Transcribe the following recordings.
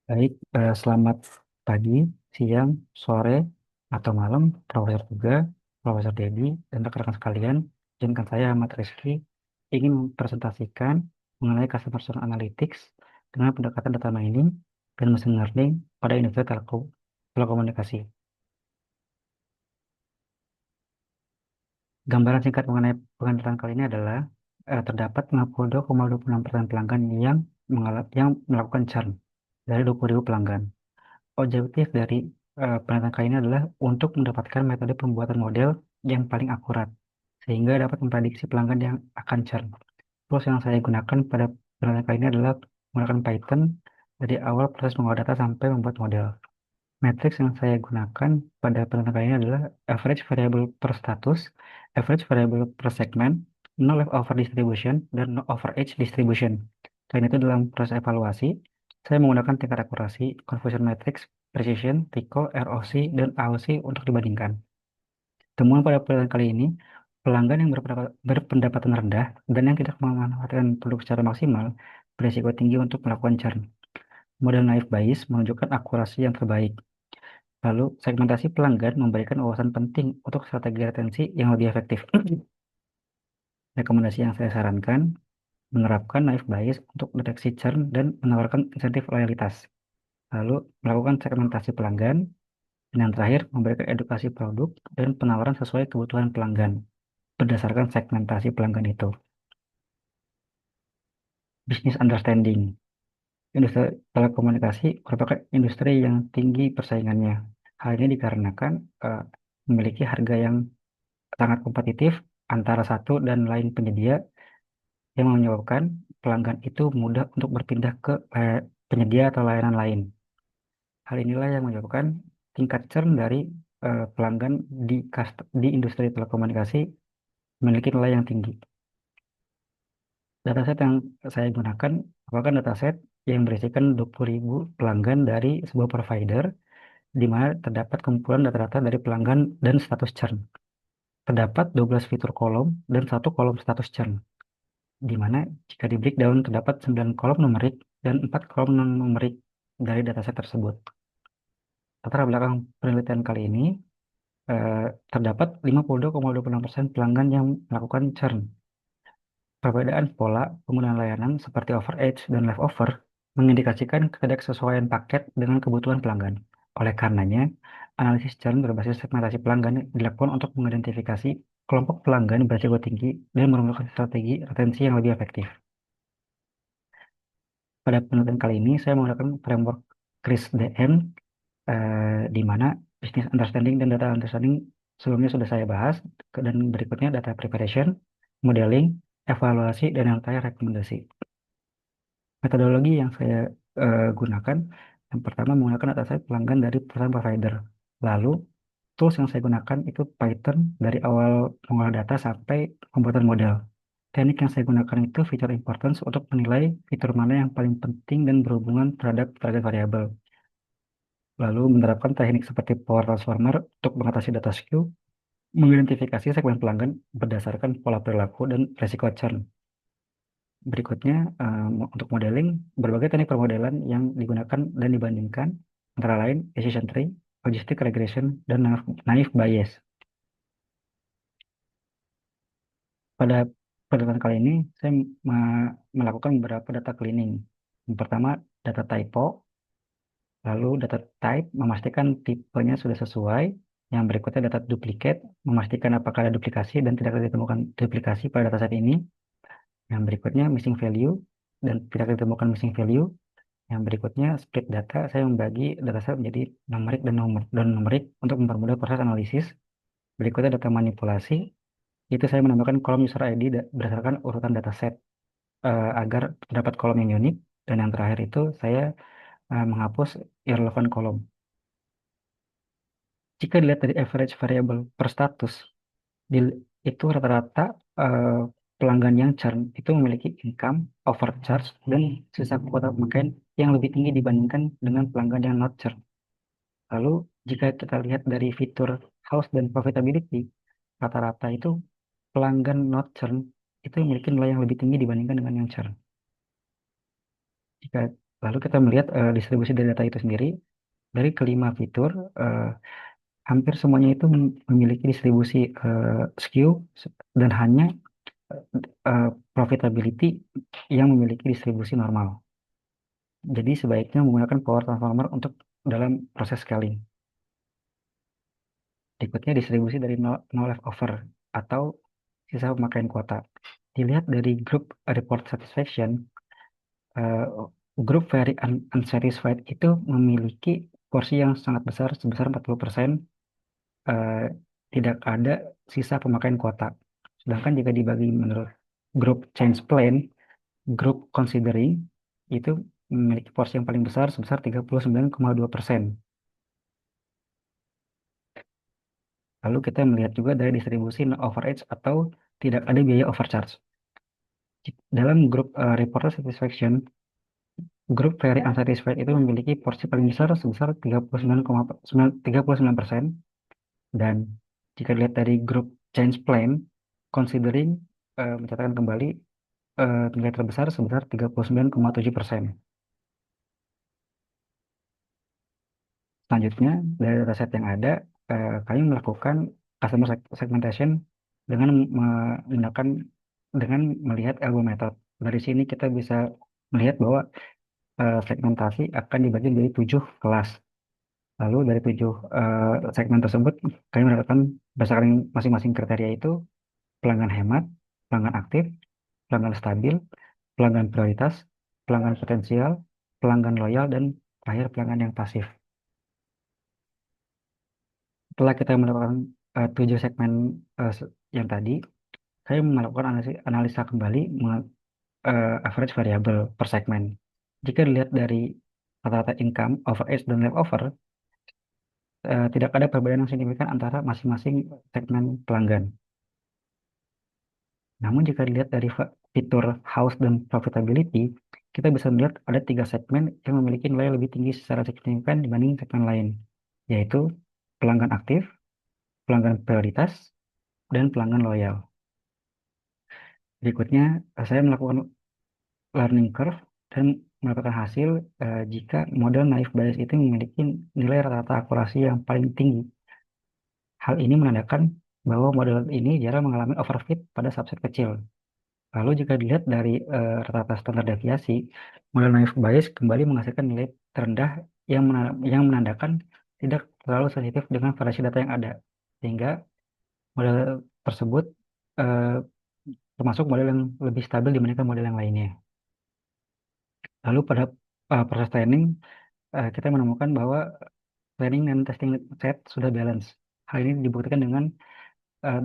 Baik, selamat pagi, siang, sore, atau malam, Profesor Tuga, Profesor Dedi, dan rekan-rekan sekalian. Izinkan saya, Ahmad Rizky, ingin mempresentasikan mengenai Customer Journey Analytics dengan pendekatan data mining dan machine learning pada industri telekomunikasi. Gambaran singkat mengenai pengantar kali ini adalah terdapat 52,26% pelanggan yang melakukan churn dari 20.000 pelanggan. Objektif dari penelitian kali ini adalah untuk mendapatkan metode pembuatan model yang paling akurat, sehingga dapat memprediksi pelanggan yang akan churn. Tools yang saya gunakan pada penelitian kali ini adalah menggunakan Python dari awal proses mengolah data sampai membuat model. Matriks yang saya gunakan pada penelitian kali ini adalah average variable per status, average variable per segment, no leftover distribution, dan no overage distribution. Selain itu, dalam proses evaluasi, saya menggunakan tingkat akurasi, confusion matrix, precision, TICO, ROC, dan AOC untuk dibandingkan. Temuan pada penelitian kali ini, pelanggan yang berpendapatan rendah dan yang tidak memanfaatkan produk secara maksimal berisiko tinggi untuk melakukan churn. Model naive Bayes menunjukkan akurasi yang terbaik. Lalu, segmentasi pelanggan memberikan wawasan penting untuk strategi retensi yang lebih efektif. Rekomendasi yang saya sarankan, menerapkan naive Bayes untuk deteksi churn dan menawarkan insentif loyalitas. Lalu, melakukan segmentasi pelanggan. Dan yang terakhir, memberikan edukasi produk dan penawaran sesuai kebutuhan pelanggan berdasarkan segmentasi pelanggan itu. Business understanding. Industri telekomunikasi merupakan industri yang tinggi persaingannya. Hal ini dikarenakan eh, memiliki harga yang sangat kompetitif antara satu dan lain penyedia yang menyebabkan pelanggan itu mudah untuk berpindah ke penyedia atau layanan lain. Hal inilah yang menyebabkan tingkat churn dari pelanggan di industri telekomunikasi memiliki nilai yang tinggi. Dataset yang saya gunakan merupakan dataset yang berisikan 20.000 pelanggan dari sebuah provider, di mana terdapat kumpulan data-data dari pelanggan dan status churn. Terdapat 12 fitur kolom dan satu kolom status churn, di mana jika di breakdown terdapat 9 kolom numerik dan 4 kolom non-numerik dari dataset tersebut. Latar belakang penelitian kali ini, eh, terdapat 52,26% pelanggan yang melakukan churn. Perbedaan pola penggunaan layanan seperti overage dan leftover mengindikasikan ketidaksesuaian paket dengan kebutuhan pelanggan. Oleh karenanya, analisis churn berbasis segmentasi pelanggan dilakukan untuk mengidentifikasi kelompok pelanggan berisiko tinggi dan merumuskan strategi retensi yang lebih efektif. Pada penelitian kali ini, saya menggunakan framework CRISP-DM, di mana business understanding dan data understanding sebelumnya sudah saya bahas, dan berikutnya data preparation, modeling, evaluasi, dan yang terakhir rekomendasi. Metodologi yang saya gunakan, yang pertama menggunakan dataset pelanggan dari perusahaan provider. Lalu, tools yang saya gunakan itu Python dari awal mengolah data sampai pembuatan model. Teknik yang saya gunakan itu feature importance untuk menilai fitur mana yang paling penting dan berhubungan terhadap target variabel. Lalu menerapkan teknik seperti Power Transformer untuk mengatasi data skew, mengidentifikasi segmen pelanggan berdasarkan pola perilaku dan resiko churn. Berikutnya, untuk modeling, berbagai teknik permodelan yang digunakan dan dibandingkan, antara lain decision tree, logistic regression, dan naive Bayes. Pada penelitian kali ini, saya melakukan beberapa data cleaning. Yang pertama, data typo, lalu data type, memastikan tipenya sudah sesuai. Yang berikutnya, data duplicate, memastikan apakah ada duplikasi dan tidak ditemukan duplikasi pada dataset ini. Yang berikutnya, missing value, dan tidak ditemukan missing value. Yang berikutnya, split data, saya membagi dataset menjadi numerik dan numerik untuk mempermudah proses analisis. Berikutnya, data manipulasi, itu saya menambahkan kolom user ID berdasarkan urutan dataset agar terdapat kolom yang unik. Dan yang terakhir itu, saya menghapus irrelevant kolom. Jika dilihat dari average variable per status, itu rata-rata eh, pelanggan yang churn itu memiliki income, overcharge, dan sisa kuota pemakaian yang lebih tinggi dibandingkan dengan pelanggan yang not churn. Lalu, jika kita lihat dari fitur house dan profitability, rata-rata itu pelanggan not churn itu memiliki nilai yang lebih tinggi dibandingkan dengan yang churn. Jika Lalu kita melihat distribusi dari data itu sendiri. Dari kelima fitur, eh, hampir semuanya itu memiliki distribusi skew dan hanya eh, profitability yang memiliki distribusi normal. Jadi sebaiknya menggunakan power transformer untuk dalam proses scaling. Berikutnya distribusi dari no leftover atau sisa pemakaian kuota. Dilihat dari grup report satisfaction, eh, grup very unsatisfied itu memiliki porsi yang sangat besar sebesar 40%, eh, tidak ada sisa pemakaian kuota. Sedangkan jika dibagi menurut grup change plan, grup considering itu memiliki porsi yang paling besar sebesar 39,2%. Lalu kita melihat juga dari distribusi no overage atau tidak ada biaya overcharge. Dalam grup reporter satisfaction, grup very unsatisfied itu memiliki porsi paling besar sebesar 39,9%. Dan jika dilihat dari grup change plan, considering mencatatkan kembali nilai terbesar sebesar 39,7%. Selanjutnya, dari dataset yang ada, kami melakukan customer segmentation dengan menggunakan dengan melihat elbow method. Dari sini kita bisa melihat bahwa segmentasi akan dibagi menjadi 7 kelas. Lalu dari 7 segmen tersebut, kami mendapatkan berdasarkan masing-masing kriteria itu pelanggan hemat, pelanggan aktif, pelanggan stabil, pelanggan prioritas, pelanggan potensial, pelanggan loyal, dan terakhir pelanggan yang pasif. Setelah kita melakukan 7 segmen yang tadi, saya melakukan analisa kembali average variable per segmen. Jika dilihat dari rata-rata income, overage, dan leftover, tidak ada perbedaan yang signifikan antara masing-masing segmen pelanggan. Namun jika dilihat dari fitur house dan profitability, kita bisa melihat ada 3 segmen yang memiliki nilai lebih tinggi secara signifikan dibanding segmen lain, yaitu pelanggan aktif, pelanggan prioritas, dan pelanggan loyal. Berikutnya, saya melakukan learning curve dan mendapatkan hasil jika model naive Bayes itu memiliki nilai rata-rata akurasi yang paling tinggi. Hal ini menandakan bahwa model ini jarang mengalami overfit pada subset kecil. Lalu jika dilihat dari rata-rata standar deviasi, model naive Bayes kembali menghasilkan nilai terendah yang menandakan tidak terlalu sensitif dengan variasi data yang ada. Sehingga model tersebut eh, termasuk model yang lebih stabil dibandingkan model yang lainnya. Lalu pada proses training, kita menemukan bahwa training dan testing set sudah balance. Hal ini dibuktikan dengan eh,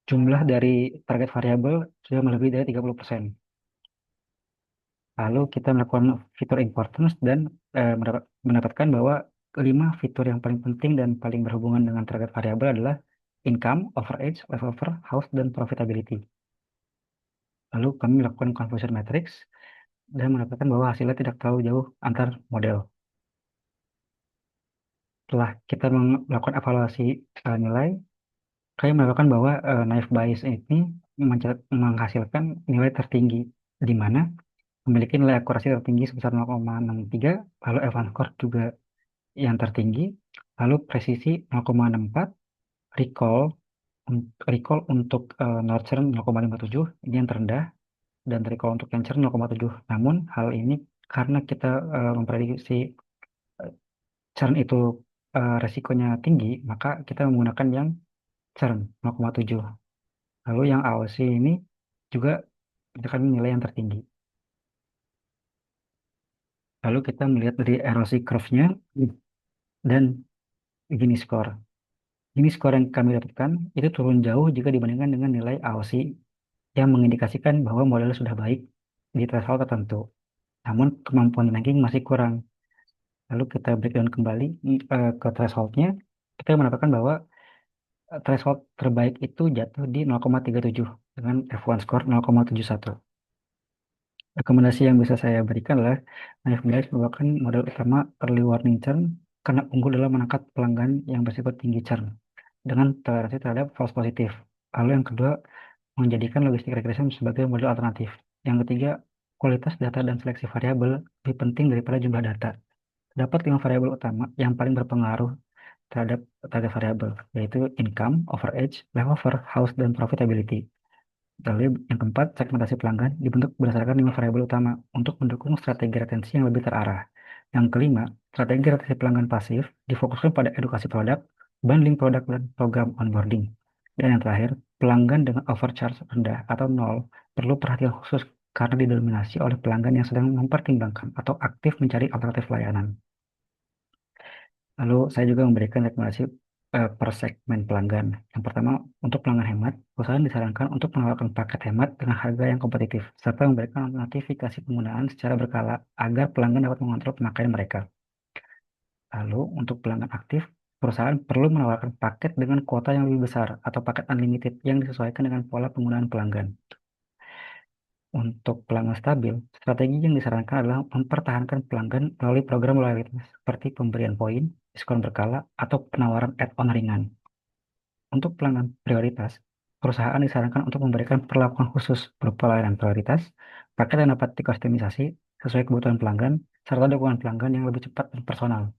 jumlah dari target variabel sudah melebihi dari 30%. Lalu kita melakukan fitur importance dan mendapatkan bahwa 5 fitur yang paling penting dan paling berhubungan dengan target variabel adalah income, overage, leftover, house, dan profitability. Lalu kami melakukan conversion matrix dan mendapatkan bahwa hasilnya tidak terlalu jauh antar model. Setelah kita melakukan evaluasi nilai, kami mendapatkan bahwa naive Bayes ini menghasilkan nilai tertinggi, di mana memiliki nilai akurasi tertinggi sebesar 0,63, lalu Evans score juga yang tertinggi, lalu presisi 0,64, recall recall untuk nurture 0,57, ini yang terendah, dan recall untuk cancer 0,7. Namun hal ini karena kita memprediksi churn itu resikonya tinggi, maka kita menggunakan yang churn 0,7. Lalu yang AOC ini juga menunjukkan nilai yang tertinggi. Lalu kita melihat dari erosi curve-nya dan Gini score. Gini score yang kami dapatkan itu turun jauh jika dibandingkan dengan nilai AOC yang mengindikasikan bahwa model sudah baik di threshold tertentu. Namun kemampuan ranking masih kurang. Lalu kita breakdown kembali ke thresholdnya. Kita mendapatkan bahwa threshold terbaik itu jatuh di 0,37 dengan F1 score 0,71. Rekomendasi yang bisa saya berikan adalah Naif Bias merupakan model utama early warning churn karena unggul dalam menangkap pelanggan yang berisiko tinggi churn dengan toleransi terhadap false positif. Lalu yang kedua, menjadikan logistik regression sebagai model alternatif. Yang ketiga, kualitas data dan seleksi variabel lebih penting daripada jumlah data. Terdapat 5 variabel utama yang paling berpengaruh terhadap target variabel, yaitu income, overage, leftover, house, dan profitability. Lalu yang keempat, segmentasi pelanggan dibentuk berdasarkan 5 variabel utama untuk mendukung strategi retensi yang lebih terarah. Yang kelima, strategi retensi pelanggan pasif difokuskan pada edukasi produk, bundling produk, dan program onboarding. Dan yang terakhir, pelanggan dengan overcharge rendah atau nol perlu perhatian khusus karena didominasi oleh pelanggan yang sedang mempertimbangkan atau aktif mencari alternatif layanan. Lalu saya juga memberikan rekomendasi per segmen pelanggan. Yang pertama, untuk pelanggan hemat, perusahaan disarankan untuk menawarkan paket hemat dengan harga yang kompetitif, serta memberikan notifikasi penggunaan secara berkala agar pelanggan dapat mengontrol pemakaian mereka. Lalu, untuk pelanggan aktif, perusahaan perlu menawarkan paket dengan kuota yang lebih besar atau paket unlimited yang disesuaikan dengan pola penggunaan pelanggan. Untuk pelanggan stabil, strategi yang disarankan adalah mempertahankan pelanggan melalui program loyalitas seperti pemberian poin, diskon berkala, atau penawaran add-on ringan. Untuk pelanggan prioritas, perusahaan disarankan untuk memberikan perlakuan khusus berupa layanan prioritas, paket yang dapat dikustomisasi sesuai kebutuhan pelanggan, serta dukungan pelanggan yang lebih cepat dan personal.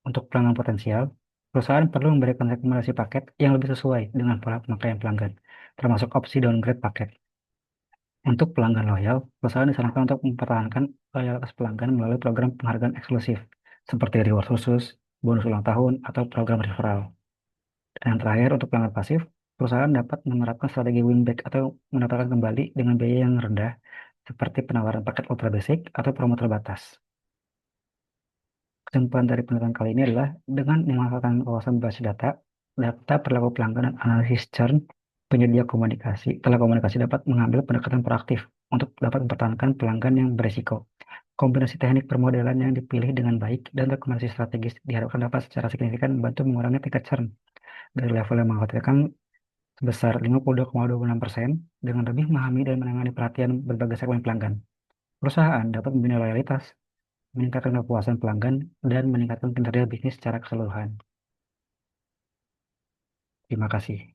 Untuk pelanggan potensial, perusahaan perlu memberikan rekomendasi paket yang lebih sesuai dengan pola pemakaian pelanggan, termasuk opsi downgrade paket. Untuk pelanggan loyal, perusahaan disarankan untuk mempertahankan loyalitas pelanggan melalui program penghargaan eksklusif, seperti reward khusus, bonus ulang tahun, atau program referral. Dan yang terakhir, untuk pelanggan pasif, perusahaan dapat menerapkan strategi win-back atau mendapatkan kembali dengan biaya yang rendah, seperti penawaran paket ultra basic atau promo terbatas. Kesimpulan dari penelitian kali ini adalah dengan memanfaatkan wawasan basis data, data perilaku pelanggan dan analisis churn, penyedia komunikasi, telekomunikasi dapat mengambil pendekatan proaktif untuk dapat mempertahankan pelanggan yang beresiko. Kombinasi teknik permodalan yang dipilih dengan baik dan rekomendasi strategis diharapkan dapat secara signifikan membantu mengurangi tingkat churn dari level yang mengkhawatirkan sebesar 52,26% dengan lebih memahami dan menangani perhatian berbagai segmen pelanggan. Perusahaan dapat membina loyalitas, meningkatkan kepuasan pelanggan, dan meningkatkan kinerja bisnis secara keseluruhan. Terima kasih.